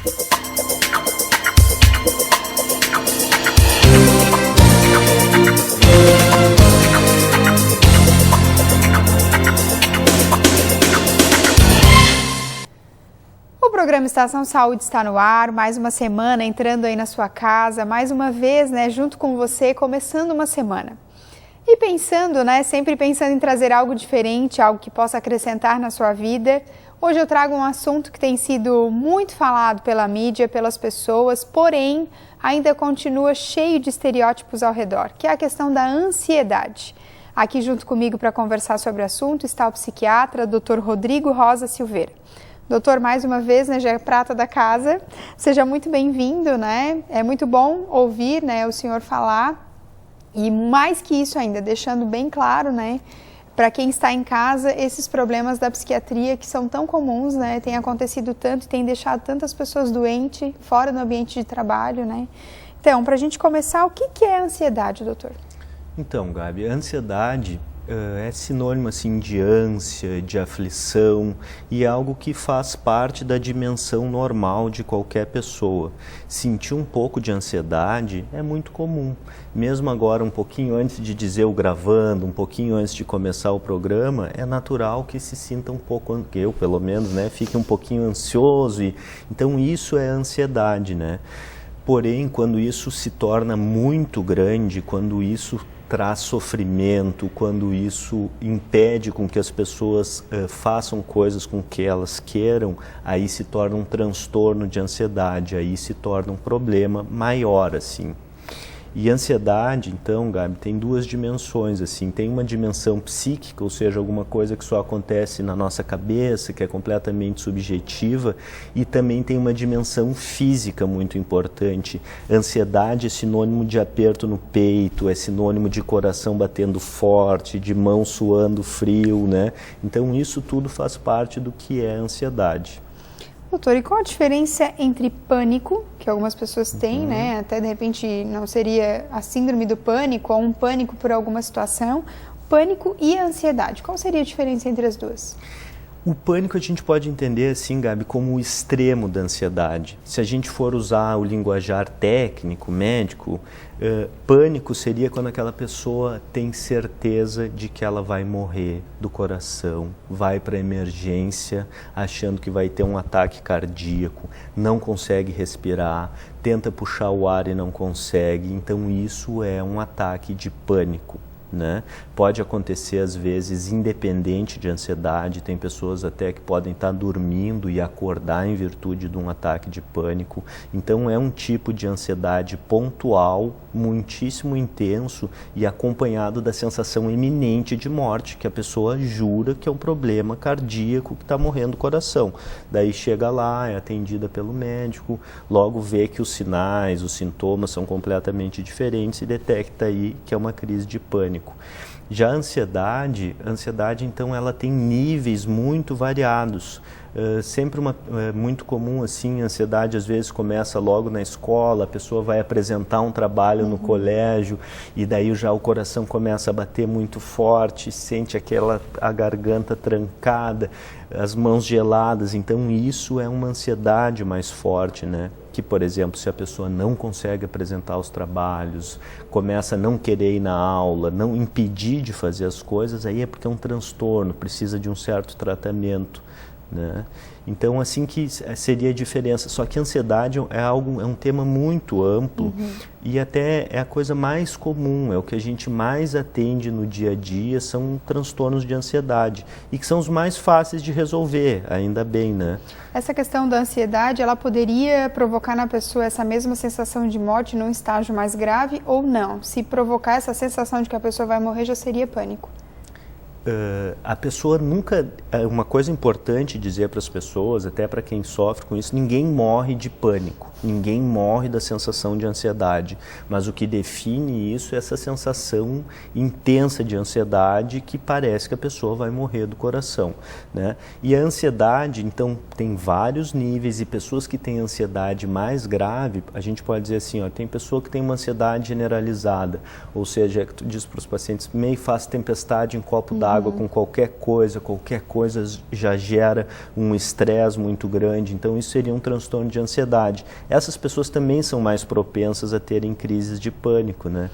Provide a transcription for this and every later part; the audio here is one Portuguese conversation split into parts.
O programa Estação Saúde está no ar, mais uma semana entrando aí na sua casa, mais uma vez, junto com você, começando uma semana. E pensando, sempre pensando em trazer algo diferente, algo que possa acrescentar na sua vida, hoje eu trago um assunto que tem sido muito falado pela mídia, pelas pessoas, porém ainda continua cheio de estereótipos ao redor, que é a questão da ansiedade. Aqui junto comigo para conversar sobre o assunto está o psiquiatra, Dr. Rodrigo Rosa Silveira. Doutor, mais uma vez, já é prata da casa, seja muito bem-vindo, É muito bom ouvir, o senhor falar e mais que isso ainda, deixando bem claro, para quem está em casa, esses problemas da psiquiatria que são tão comuns, tem acontecido tanto e tem deixado tantas pessoas doentes fora do ambiente de trabalho, Então, para a gente começar, o que é a ansiedade, doutor? Então, Gabi, a ansiedade é sinônimo assim de ânsia, de aflição e é algo que faz parte da dimensão normal de qualquer pessoa. Sentir um pouco de ansiedade é muito comum. Mesmo agora, um pouquinho antes de dizer o gravando, um pouquinho antes de começar o programa, é natural que se sinta um pouco, eu pelo menos, fique um pouquinho ansioso. Então isso é ansiedade, Porém, quando isso se torna muito grande, quando isso traz sofrimento, quando isso impede com que as pessoas façam coisas com que elas queiram, aí se torna um transtorno de ansiedade, aí se torna um problema maior, assim. E ansiedade, então, Gabi, tem duas dimensões, assim. Tem uma dimensão psíquica, ou seja, alguma coisa que só acontece na nossa cabeça, que é completamente subjetiva, e também tem uma dimensão física muito importante. Ansiedade é sinônimo de aperto no peito, é sinônimo de coração batendo forte, de mão suando frio, Então, isso tudo faz parte do que é ansiedade. Doutor, e qual a diferença entre pânico, que algumas pessoas têm, Até de repente não seria a síndrome do pânico ou um pânico por alguma situação, pânico e a ansiedade. Qual seria a diferença entre as duas? O pânico a gente pode entender assim, Gabi, como o extremo da ansiedade. Se a gente for usar o linguajar técnico, médico, pânico seria quando aquela pessoa tem certeza de que ela vai morrer do coração, vai para a emergência achando que vai ter um ataque cardíaco, não consegue respirar, tenta puxar o ar e não consegue. Então isso é um ataque de pânico. Pode acontecer às vezes independente de ansiedade, tem pessoas até que podem estar dormindo e acordar em virtude de um ataque de pânico. Então é um tipo de ansiedade pontual, muitíssimo intenso e acompanhado da sensação iminente de morte, que a pessoa jura que é um problema cardíaco, que está morrendo o coração. Daí chega lá, é atendida pelo médico, logo vê que os sinais, os sintomas são completamente diferentes e detecta aí que é uma crise de pânico. Já a ansiedade então ela tem níveis muito variados. Sempre muito comum assim, a ansiedade às vezes começa logo na escola, a pessoa vai apresentar um trabalho no colégio e daí já o coração começa a bater muito forte, sente a garganta trancada, as mãos geladas, então isso é uma ansiedade mais forte, Que, por exemplo, se a pessoa não consegue apresentar os trabalhos, começa a não querer ir na aula, não impedir de fazer as coisas, aí é porque é um transtorno, precisa de um certo tratamento. Então, assim que seria a diferença. Só que a ansiedade é um tema muito amplo e até é a coisa mais comum, é o que a gente mais atende no dia a dia, são transtornos de ansiedade e que são os mais fáceis de resolver, ainda bem, Essa questão da ansiedade, ela poderia provocar na pessoa essa mesma sensação de morte num estágio mais grave ou não? Se provocar essa sensação de que a pessoa vai morrer, já seria pânico? A pessoa nunca... Uma coisa importante dizer para as pessoas, até para quem sofre com isso, ninguém morre de pânico. Ninguém morre da sensação de ansiedade, mas o que define isso é essa sensação intensa de ansiedade que parece que a pessoa vai morrer do coração, né? E a ansiedade, então, tem vários níveis, e pessoas que têm ansiedade mais grave, a gente pode dizer assim, ó, tem pessoa que tem uma ansiedade generalizada, ou seja, tu diz para os pacientes, meio faz tempestade em copo d'água com qualquer coisa já gera um estresse muito grande, então isso seria um transtorno de ansiedade. Essas pessoas também são mais propensas a terem crises de pânico, né?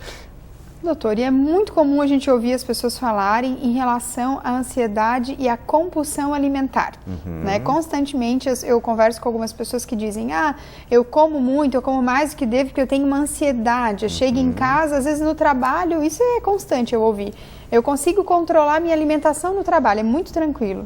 Doutor, e é muito comum a gente ouvir as pessoas falarem em relação à ansiedade e à compulsão alimentar, né? Constantemente eu converso com algumas pessoas que dizem, eu como muito, eu como mais do que devo porque eu tenho uma ansiedade. Eu chego em casa, às vezes no trabalho, isso é constante eu ouvir. Eu consigo controlar minha alimentação no trabalho, é muito tranquilo.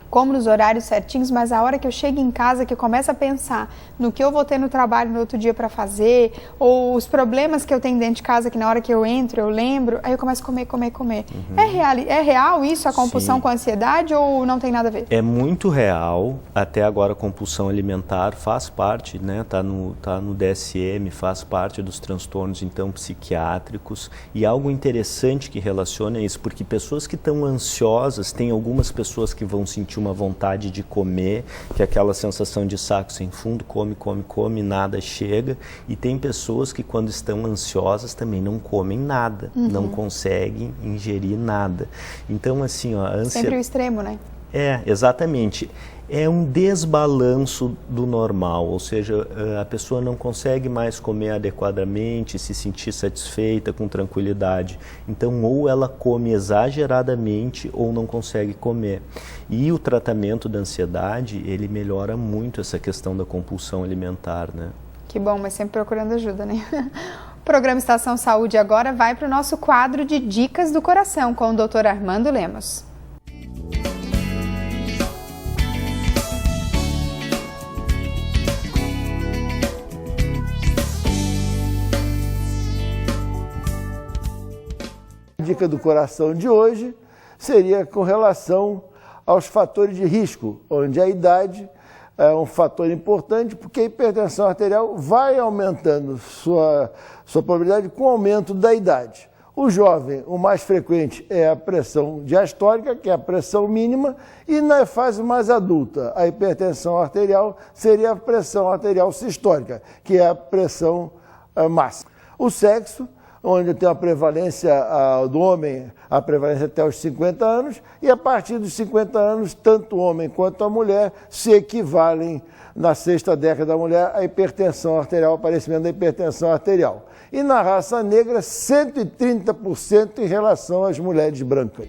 Como nos horários certinhos, mas a hora que eu chego em casa, que eu começo a pensar no que eu vou ter no trabalho no outro dia para fazer, ou os problemas que eu tenho dentro de casa, que na hora que eu entro, eu lembro, aí eu começo a comer. É real isso, a compulsão com a ansiedade, ou não tem nada a ver? É muito real, até agora a compulsão alimentar faz parte, né, tá no DSM, faz parte dos transtornos, então, psiquiátricos, e algo interessante que relaciona isso, porque pessoas que estão ansiosas, tem algumas pessoas que vão sentir uma vontade de comer, que é aquela sensação de saco sem fundo, come, nada chega. E tem pessoas que quando estão ansiosas também não comem nada, não conseguem ingerir nada. Então assim, ó, a ansiedade... Sempre o extremo, né? É, exatamente. É um desbalanço do normal, ou seja, a pessoa não consegue mais comer adequadamente, se sentir satisfeita, com tranquilidade. Então, ou ela come exageradamente ou não consegue comer. E o tratamento da ansiedade, ele melhora muito essa questão da compulsão alimentar, né? Que bom, mas sempre procurando ajuda, né? O programa Estação Saúde agora vai para o nosso quadro de Dicas do Coração com o Dr. Armando Lemos. A dica do coração de hoje seria com relação aos fatores de risco, onde a idade é um fator importante, porque a hipertensão arterial vai aumentando sua probabilidade com o aumento da idade. O jovem, o mais frequente é a pressão diastólica, que é a pressão mínima, e na fase mais adulta, a hipertensão arterial seria a pressão arterial sistólica, que é a pressão máxima. O sexo, onde tem a prevalência do homem, a prevalência até os 50 anos, e a partir dos 50 anos, tanto o homem quanto a mulher se equivalem, na sexta década da mulher, à hipertensão arterial, aparecimento da hipertensão arterial. E na raça negra, 130% em relação às mulheres brancas.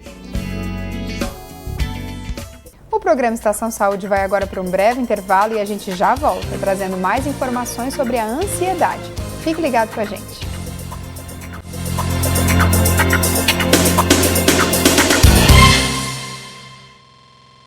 O programa Estação Saúde vai agora para um breve intervalo e a gente já volta, trazendo mais informações sobre a ansiedade. Fique ligado com a gente.